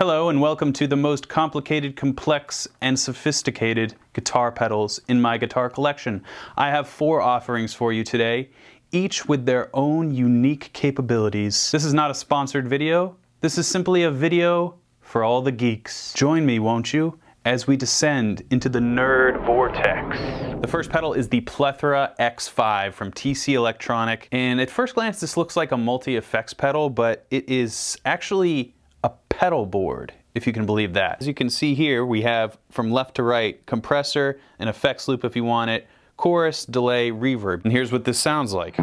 Hello and welcome to the most complicated, complex, and sophisticated guitar pedals in my guitar collection. I have 4 offerings for you today, each with their own unique capabilities. This is not a sponsored video. This is simply a video for all the geeks. Join me, won't you, as we descend into the nerd vortex. The first pedal is the Plethora X5 from TC Electronic, and at first glance this looks like a multi-effects pedal, but it is actually a pedal board, if you can believe that. As you can see here, we have from left to right compressor, an effects loop if you want it, chorus, delay, reverb. And here's what this sounds like.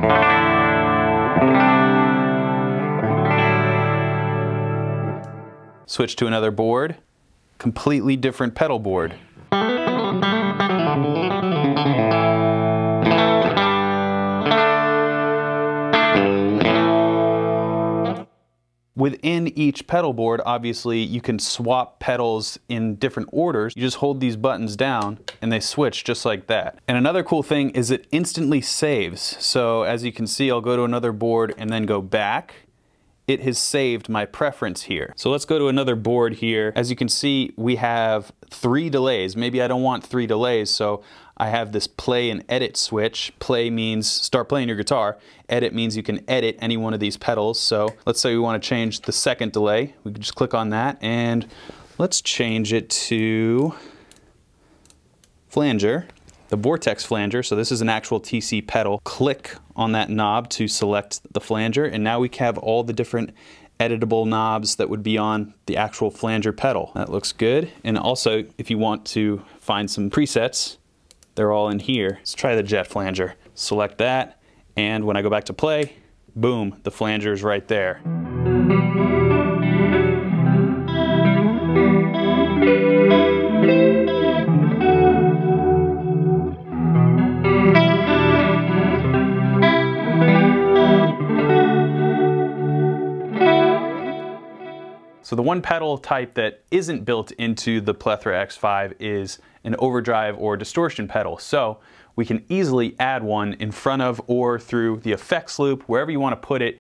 Switch to another board, completely different pedal board. Within each pedal board, obviously, you can swap pedals in different orders. You just hold these buttons down and they switch just like that. And another cool thing is it instantly saves. So as you can see, I'll go to another board and then go back. It has saved my preference here. So let's go to another board here. As you can see, we have 3 delays. Maybe I don't want 3 delays, so I have this play and edit switch. Play means start playing your guitar. Edit means you can edit any one of these pedals. So let's say we want to change the second delay. We can just click on that and let's change it to flanger. The Vortex flanger, so this is an actual TC pedal. Click on that knob to select the flanger, and now we have all the different editable knobs that would be on the actual flanger pedal. That looks good. And also, if you want to find some presets, they're all in here. Let's try the jet flanger. Select that, and when I go back to play, boom, the flanger is right there. So the one pedal type that isn't built into the Plethora X5 is an overdrive or distortion pedal. So we can easily add one in front of or through the effects loop, wherever you want to put it.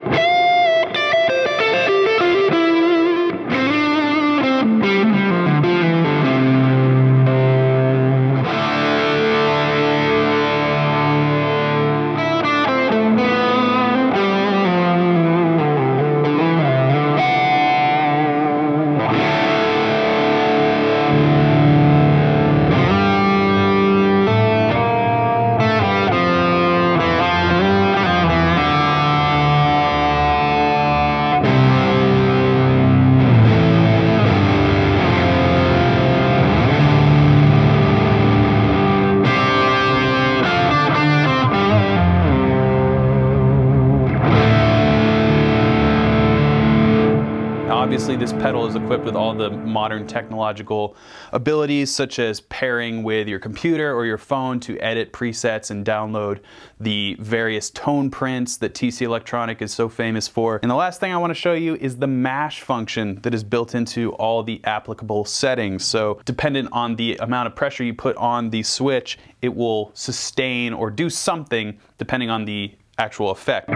Obviously, this pedal is equipped with all the modern technological abilities, such as pairing with your computer or your phone to edit presets and download the various tone prints that TC Electronic is so famous for. And the last thing I want to show you is the mash function that is built into all the applicable settings. So dependent on the amount of pressure you put on the switch, it will sustain or do something depending on the actual effect.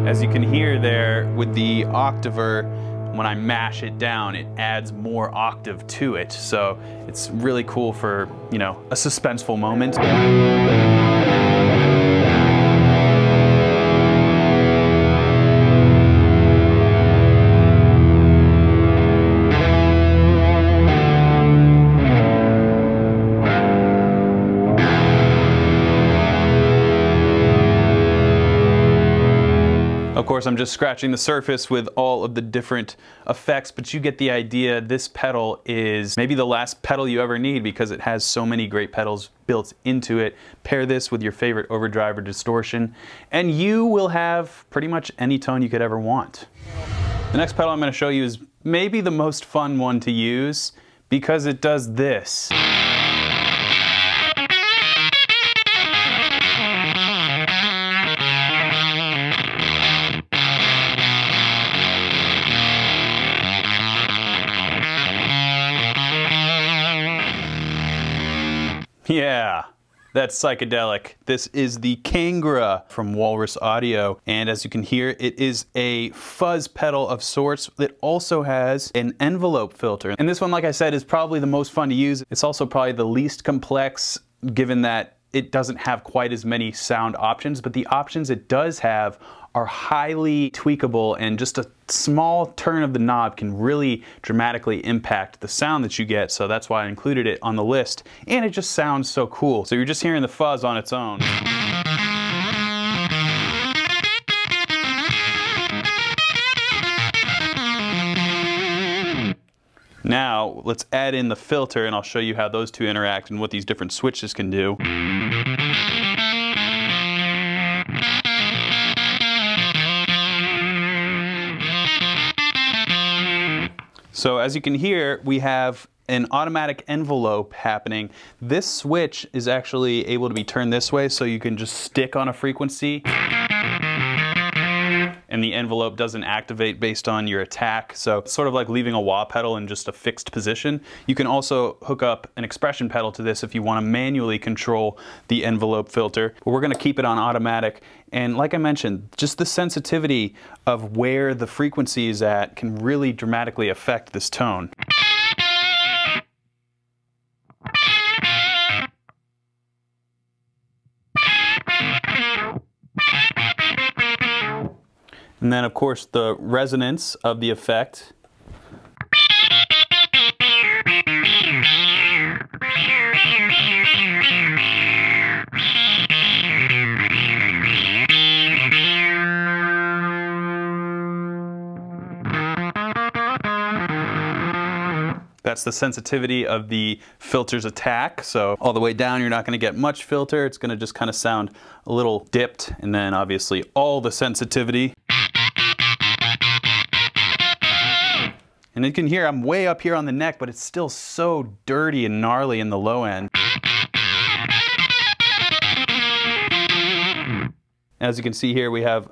As you can hear there with the octaver, when I mash it down, it adds more octave to it. So it's really cool for, you know, a suspenseful moment. Of course, I'm just scratching the surface with all of the different effects, but you get the idea. This pedal is maybe the last pedal you ever need because it has so many great pedals built into it. Pair this with your favorite overdrive or distortion, and you will have pretty much any tone you could ever want. The next pedal I'm going to show you is maybe the most fun one to use because it does this. Yeah, That's psychedelic. This is the Kangra from Walrus Audio. And as you can hear, it is a fuzz pedal of sorts that also has an envelope filter. And this one, like I said, is probably the most fun to use. It's also probably the least complex, given that it doesn't have quite as many sound options, but the options it does have are highly tweakable, and just a small turn of the knob can really dramatically impact the sound that you get, so that's why I included it on the list. And it just sounds so cool. So you're just hearing the fuzz on its own. Now, let's add in the filter, and I'll show you how those two interact and what these different switches can do. So as you can hear, we have an automatic envelope happening. This switch is actually able to be turned this way, so you can just stick on a frequency and the envelope doesn't activate based on your attack. So it's sort of like leaving a wah pedal in just a fixed position. You can also hook up an expression pedal to this if you want to manually control the envelope filter. But we're going to keep it on automatic. And like I mentioned, just the sensitivity of where the frequency is at can really dramatically affect this tone. And then, of course, the resonance of the effect. That's the sensitivity of the filter's attack. So all the way down, you're not going to get much filter. It's going to just kind of sound a little dipped. And then obviously all the sensitivity. And you can hear I'm way up here on the neck, but it's still so dirty and gnarly in the low end. As you can see here, we have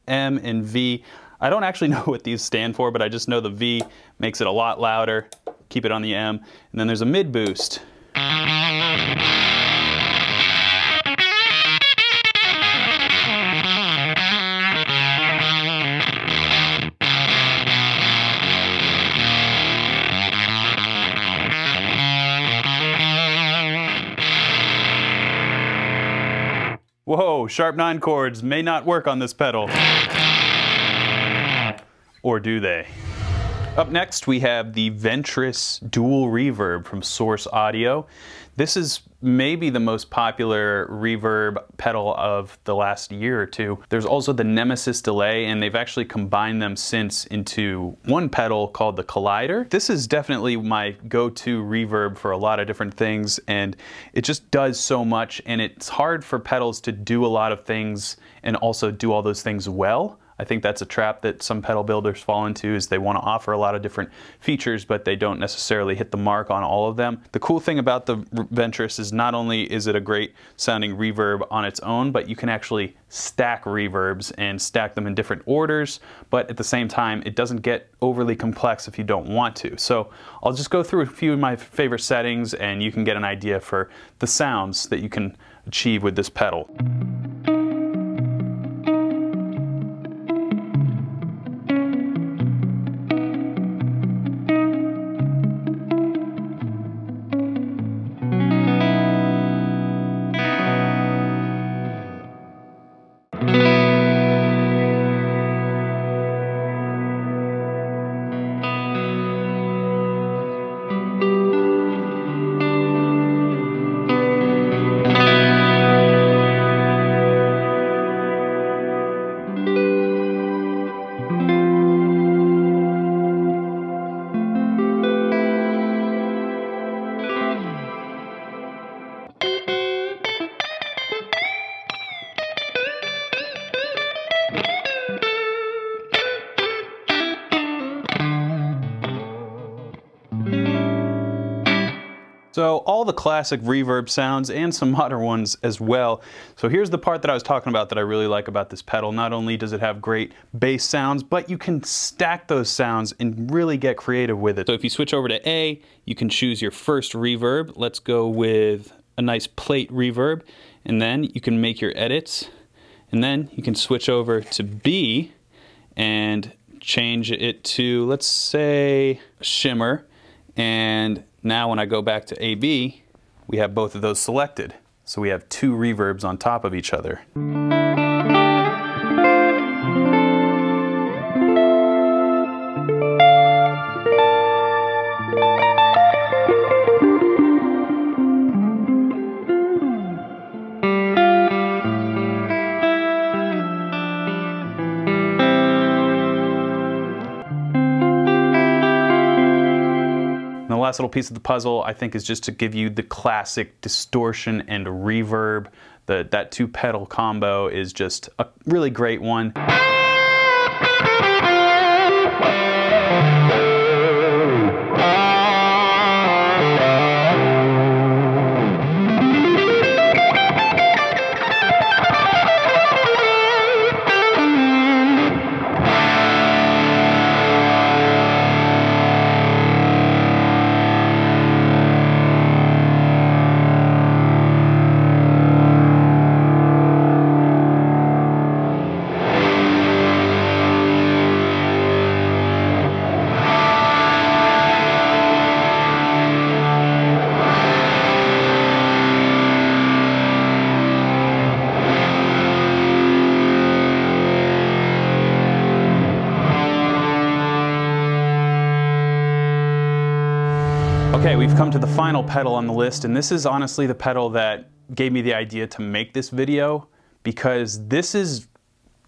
M and V. I don't actually know what these stand for, but I just know the V makes it a lot louder. Keep it on the M. And then there's a mid boost. Whoa, sharp 9 chords may not work on this pedal. Or do they? Up next, we have the Ventress dual reverb from Source Audio. This is maybe the most popular reverb pedal of the last year or two. There's also the Nemesis delay, and they've actually combined them since into one pedal called the Collider. This is definitely my go-to reverb for a lot of different things, and it just does so much, and it's hard for pedals to do a lot of things and also do all those things well. I think that's a trap that some pedal builders fall into, is they want to offer a lot of different features, but they don't necessarily hit the mark on all of them. The cool thing about the Ventress is not only is it a great sounding reverb on its own, but you can actually stack reverbs and stack them in different orders, but at the same time, it doesn't get overly complex if you don't want to. So I'll just go through a few of my favorite settings, and you can get an idea for the sounds that you can achieve with this pedal. So all the classic reverb sounds and some modern ones as well. So here's the part that I was talking about that I really like about this pedal. Not only does it have great bass sounds, but you can stack those sounds and really get creative with it. So if you switch over to A, you can choose your first reverb. Let's go with a nice plate reverb, and then you can make your edits, and then you can switch over to B and change it to, let's say, shimmer, and now when I go back to AB, we have both of those selected. So we have two reverbs on top of each other. The last little piece of the puzzle, I think, is just to give you the classic distortion and reverb. That two pedal combo is just a really great one. Okay, we've come to the final pedal on the list, and this is honestly the pedal that gave me the idea to make this video, because this is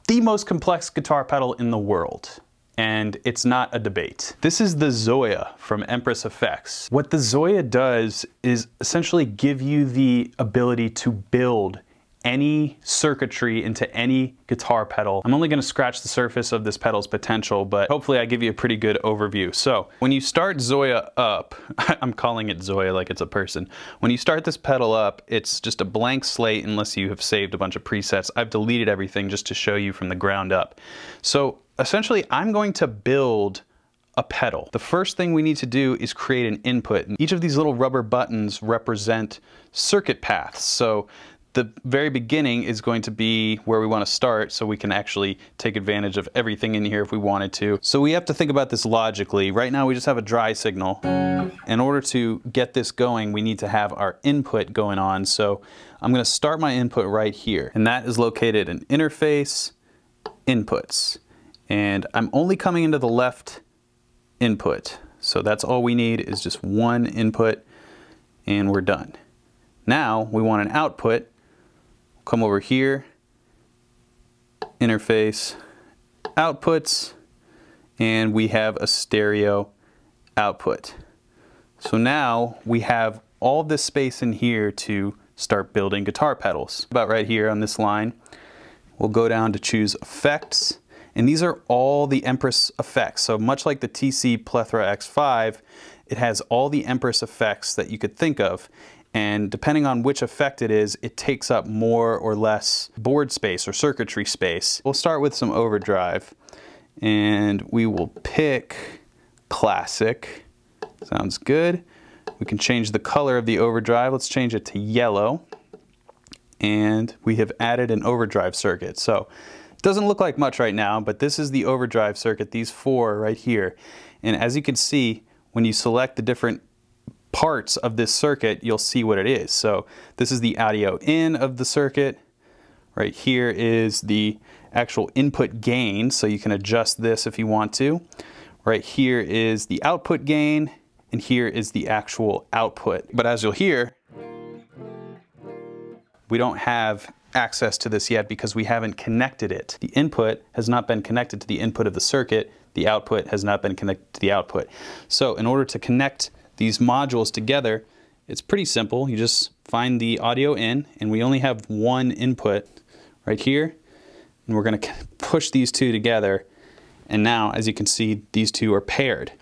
the most complex guitar pedal in the world, and it's not a debate. This is the ZOA from Empress Effects. What the ZOA does is essentially give you the ability to build any circuitry into any guitar pedal. I'm only gonna scratch the surface of this pedal's potential, but hopefully I give you a pretty good overview. So when you start ZOA up, I'm calling it ZOA like it's a person. When you start this pedal up, it's just a blank slate unless you have saved a bunch of presets. I've deleted everything just to show you from the ground up. So essentially I'm going to build a pedal. The first thing we need to do is create an input. Each of these little rubber buttons represent circuit paths. So the very beginning is going to be where we want to start, so we can actually take advantage of everything in here if we wanted to. So we have to think about this logically. Right now we just have a dry signal. In order to get this going, we need to have our input going on. So I'm going to start my input right here, and that is located in interface, inputs. And I'm only coming into the left input. So that's all we need is just one input, and we're done. Now we want an output. Come over here, interface, outputs, and we have a stereo output. So now we have all this space in here to start building guitar pedals. About right here on this line, we'll go down to choose effects, and these are all the Empress effects. So much like the TC Plethora X5, it has all the Empress effects that you could think of. And depending on which effect it is, it takes up more or less board space or circuitry space. We'll start with some overdrive, and we will pick classic. Sounds good. We can change the color of the overdrive. Let's change it to yellow. And we have added an overdrive circuit. So it doesn't look like much right now, but this is the overdrive circuit, these four right here. And as you can see, when you select the different parts of this circuit, you'll see what it is. So this is the audio in of the circuit. Right here is the actual input gain, so you can adjust this if you want to. Right here is the output gain, and here is the actual output. But as you'll hear, we don't have access to this yet because we haven't connected it. The input has not been connected to the input of the circuit. The output has not been connected to the output. So in order to connect these modules together, it's pretty simple. You just find the audio in, and we only have one input right here, and we're going to push these two together, and now as you can see, these two are paired.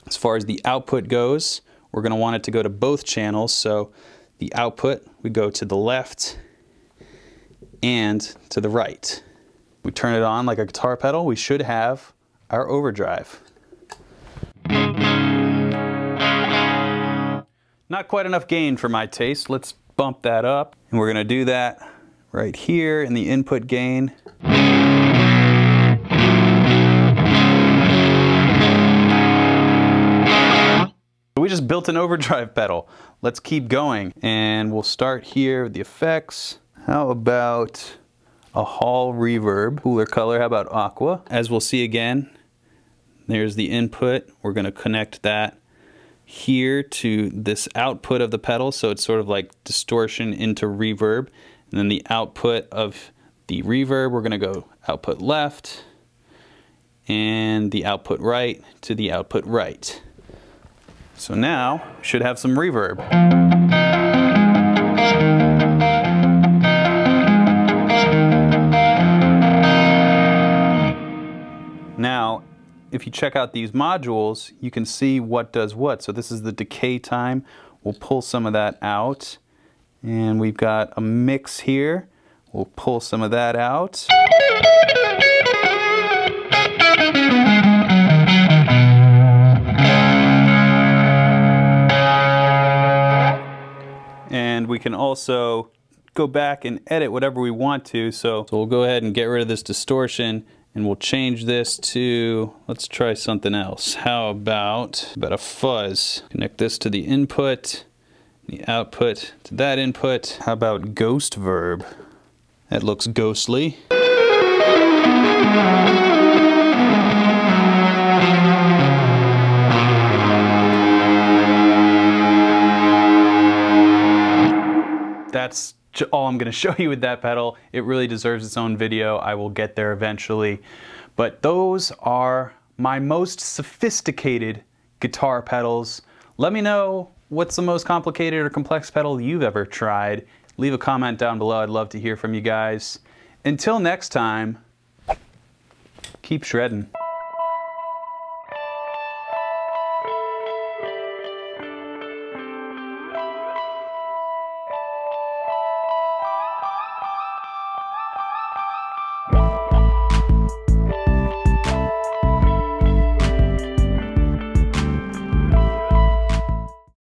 As far as the output goes, we're going to want it to go to both channels, so the output would go to the left and to the right. We turn it on like a guitar pedal, we should have our overdrive. Not quite enough gain for my taste. Let's bump that up. And we're gonna do that right here in the input gain. We just built an overdrive pedal. Let's keep going. And we'll start here with the effects. How about a hall reverb? Cooler color, how about aqua? As we'll see again, there's the input. We're gonna connect that here to this output of the pedal, so it's sort of like distortion into reverb. And then the output of the reverb, we're gonna go output left, and the output right to the output right. So now, we should have some reverb. Now, if you check out these modules, you can see what does what. So this is the decay time. We'll pull some of that out. And we've got a mix here. We'll pull some of that out. And we can also go back and edit whatever we want to. So we'll go ahead and get rid of this distortion, and we'll change this to, let's try something else. How about a fuzz? Connect this to the input, the output to that input. How about ghost verb? That looks ghostly. That's all I'm going to show you with that pedal. It really deserves its own video. I will get there eventually. But those are my most sophisticated guitar pedals. Let me know what's the most complicated or complex pedal you've ever tried. Leave a comment down below. I'd love to hear from you guys. Until next time, keep shredding.